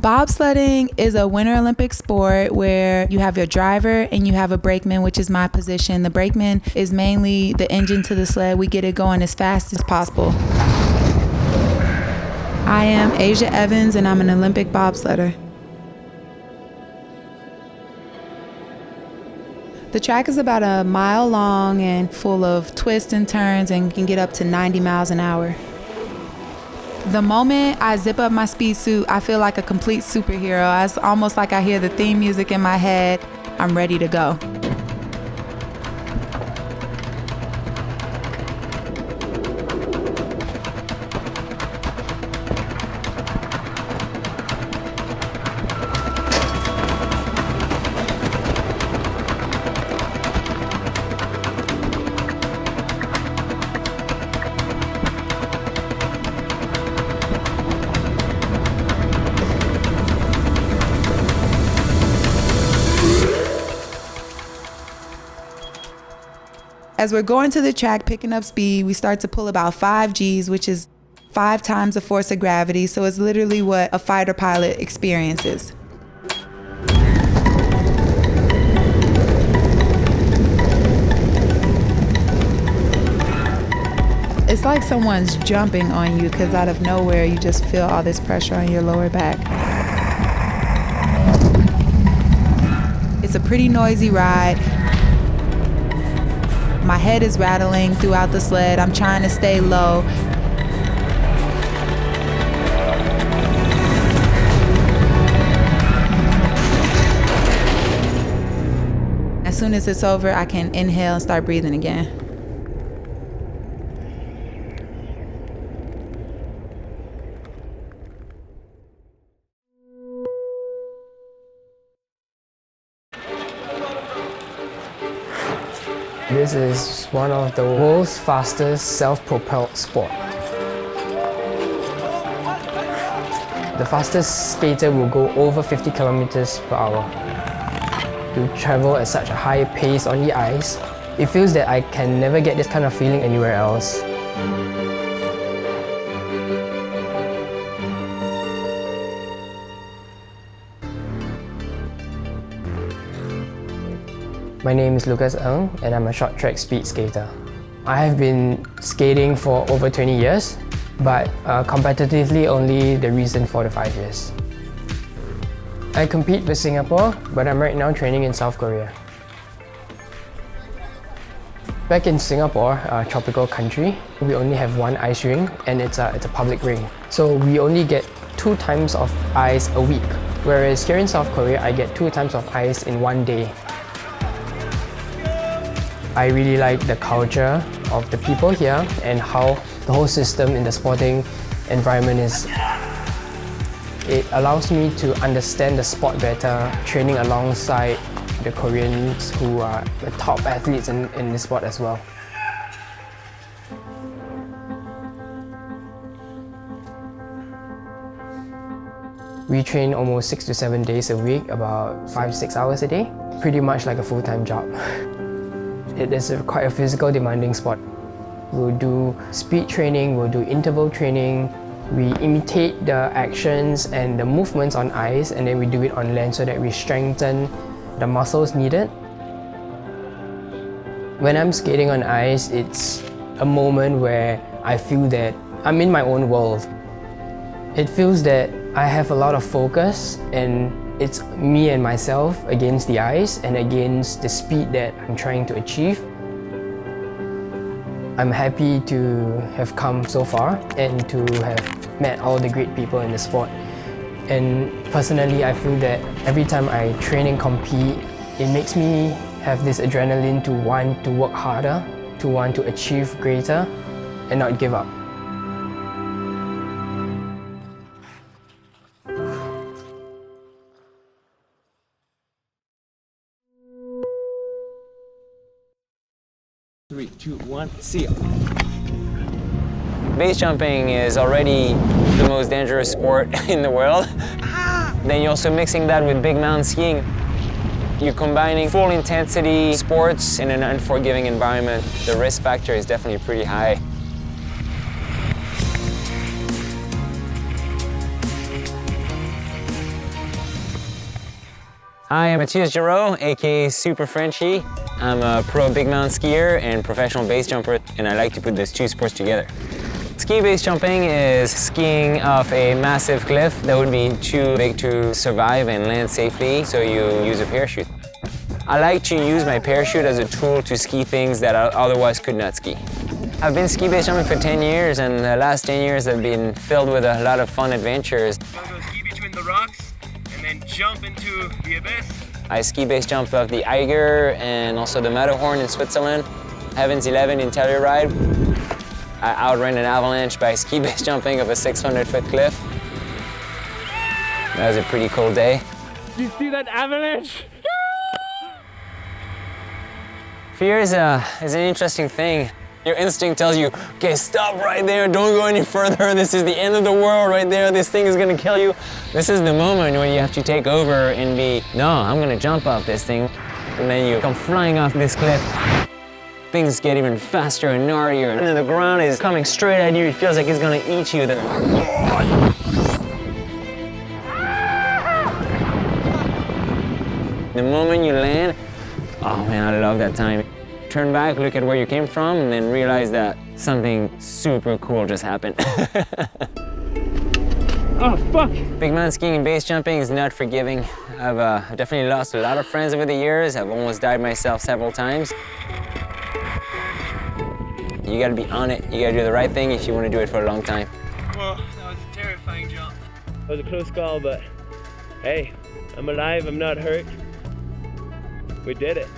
Bobsledding is a Winter Olympic sport where you have your driver and you have a brakeman, which is my position. The brakeman is mainly the engine to the sled. We get it going as fast as possible. I am Asia Evans and I'm an Olympic bobsledder. The track is about a mile long and full of twists and turns and can get up to 90 miles an hour. The moment I zip up my speed suit, I feel like a complete superhero. It's almost like I hear the theme music in my head. I'm ready to go. As we're going to the track, picking up speed, we start to pull about 5 Gs, which is 5 times the force of gravity. So it's literally what a fighter pilot experiences. It's like someone's jumping on you because out of nowhere, you just feel all this pressure on your lower back. It's a pretty noisy ride. My head is rattling throughout the sled. I'm trying to stay low. As soon as it's over, I can inhale and start breathing again. This is one of the world's fastest self-propelled sport. The fastest skater will go over 50 kilometers per hour. To travel at such a high pace on the ice, it feels that I can never get this kind of feeling anywhere else. My name is Lucas Ng and I'm a short track speed skater. I have been skating for over 20 years, but competitively only the recent 4 to 5 years. I compete for Singapore, but I'm right now training in South Korea. Back in Singapore, a tropical country, we only have one ice rink and it's a public rink. So we only get 2 times of ice a week, whereas here in South Korea, I get 2 times of ice in 1 day. I really like the culture of the people here and how the whole system in the sporting environment is. It allows me to understand the sport better, training alongside the Koreans who are the top athletes in this sport as well. We train almost 6 to 7 days a week, about 5-6 hours a day, pretty much like a full-time job. It is quite a physical demanding sport. We'll do speed training, we'll do interval training, we imitate the actions and the movements on ice and then we do it on land so that we strengthen the muscles needed. When I'm skating on ice, it's a moment where I feel that I'm in my own world. It feels that I have a lot of focus and it's me and myself against the ice and against the speed that I'm trying to achieve. I'm happy to have come so far and to have met all the great people in the sport. And personally, I feel that every time I train and compete, it makes me have this adrenaline to want to work harder, to want to achieve greater and not give up. Three, two, one, seal. Base jumping is already the most dangerous sport in the world. Then you're also mixing that with big mountain skiing. You're combining full intensity sports in an unforgiving environment. The risk factor is definitely pretty high. I am Matthias Giraud, aka Super Frenchie. I'm a pro big mountain skier and professional base jumper, and I like to put those two sports together. Ski base jumping is skiing off a massive cliff that would be too big to survive and land safely, so you use a parachute. I like to use my parachute as a tool to ski things that I otherwise could not ski. I've been ski base jumping for 10 years, and the last 10 years have been filled with a lot of fun adventures. I'm gonna go ski between the rocks and then jump into the abyss. I ski base jump off the Eiger and also the Matterhorn in Switzerland. Heaven's 11 in Telluride. I outran an avalanche by ski base jumping off a 600-foot cliff. That was a pretty cool day. You see that avalanche? Fear is an interesting thing. Your instinct tells you, okay, stop right there, don't go any further, this is the end of the world right there, this thing is gonna kill you. This is the moment when you have to take over and be, no, I'm gonna jump off this thing. And then you come flying off this cliff. Things get even faster and gnarlier, and then the ground is coming straight at you, it feels like it's gonna eat you. The moment you land, oh man, I love that time. Turn back, look at where you came from, and then realize that something super cool just happened. Oh, fuck! Big mountain skiing and base jumping is not forgiving. I've definitely lost a lot of friends over the years. I've almost died myself several times. You gotta be on it. You gotta do the right thing if you want to do it for a long time. Well, that was a terrifying jump. It was a close call, but hey, I'm alive, I'm not hurt. We did it.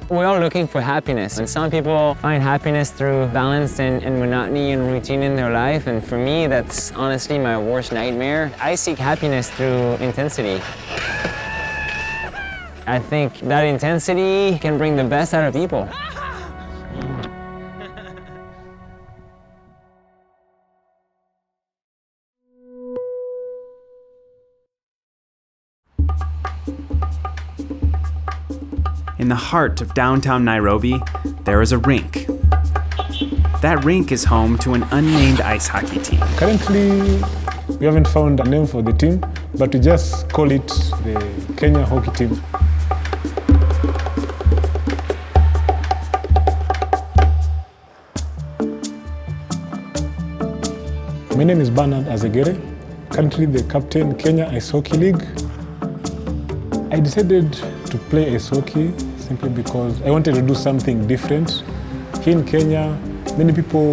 We're all looking for happiness, and some people find happiness through balance and monotony and routine in their life, and for me, that's honestly my worst nightmare. I seek happiness through intensity. I think that intensity can bring the best out of people. In the heart of downtown Nairobi, there is a rink. That rink is home to an unnamed ice hockey team. Currently, we haven't found a name for the team, but we just call it the Kenya Hockey Team. My name is Bernard Azegere, currently the captain Kenya Ice Hockey League. I decided to play ice hockey simply because I wanted to do something different. Here in Kenya, many people,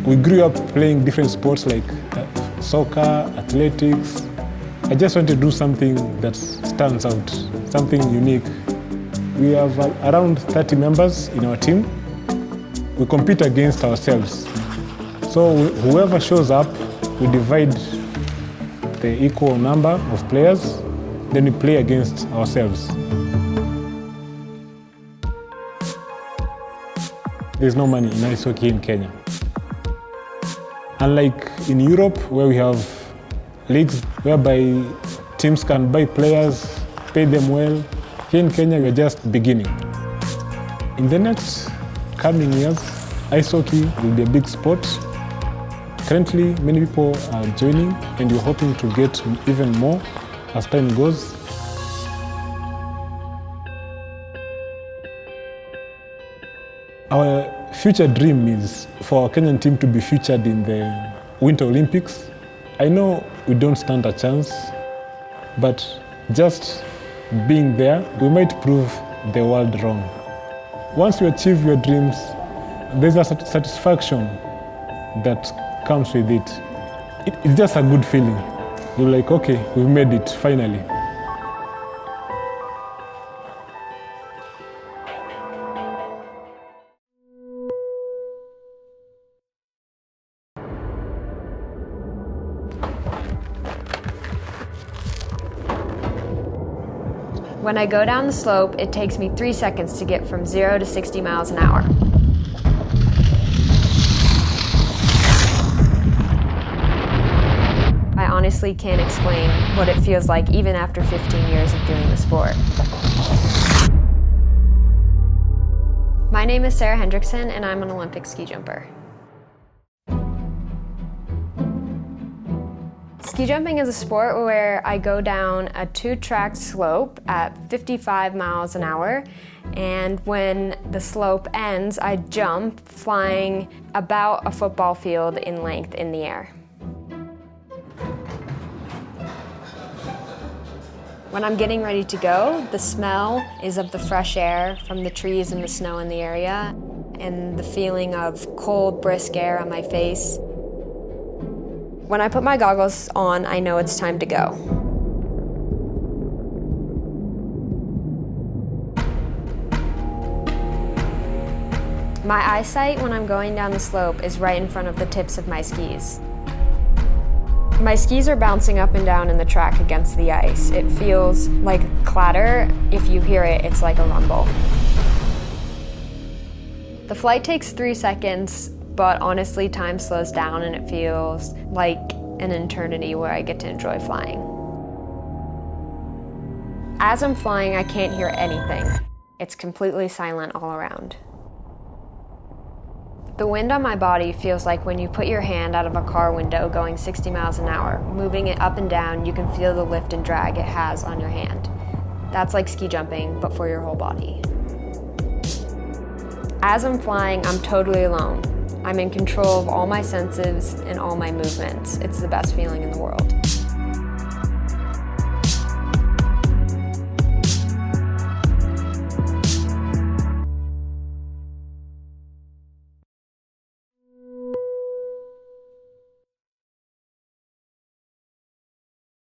we grew up playing different sports like soccer, athletics. I just wanted to do something that stands out, something unique. We have around 30 members in our team. We compete against ourselves. So whoever shows up, we divide the equal number of players, then we play against ourselves. There's no money in ice hockey in Kenya. Unlike in Europe, where we have leagues whereby teams can buy players, pay them well, here in Kenya, we're just beginning. In the next coming years, ice hockey will be a big sport. Currently, many people are joining, and we're hoping to get even more as time goes. Our future dream is for our Kenyan team to be featured in the Winter Olympics. I know we don't stand a chance, but just being there, we might prove the world wrong. Once you achieve your dreams, there's a satisfaction that comes with it. It's just a good feeling. You're like, okay, we've made it finally. When I go down the slope, it takes me 3 seconds to get from 0 to 60 miles an hour. I honestly can't explain what it feels like even after 15 years of doing the sport. My name is Sarah Hendrickson, and I'm an Olympic ski jumper. Ski jumping is a sport where I go down a 2-track slope at 55 miles an hour, and when the slope ends, I jump flying about a football field in length in the air. When I'm getting ready to go, the smell is of the fresh air from the trees and the snow in the area, and the feeling of cold, brisk air on my face. When I put my goggles on, I know it's time to go. My eyesight when I'm going down the slope is right in front of the tips of my skis. My skis are bouncing up and down in the track against the ice. It feels like clatter. If you hear it, it's like a rumble. The flight takes 3 seconds, but honestly, time slows down and it feels like an eternity where I get to enjoy flying. As I'm flying, I can't hear anything. It's completely silent all around. The wind on my body feels like when you put your hand out of a car window going 60 miles an hour. Moving it up and down, you can feel the lift and drag it has on your hand. That's like ski jumping, but for your whole body. As I'm flying, I'm totally alone. I'm in control of all my senses and all my movements. It's the best feeling in the world.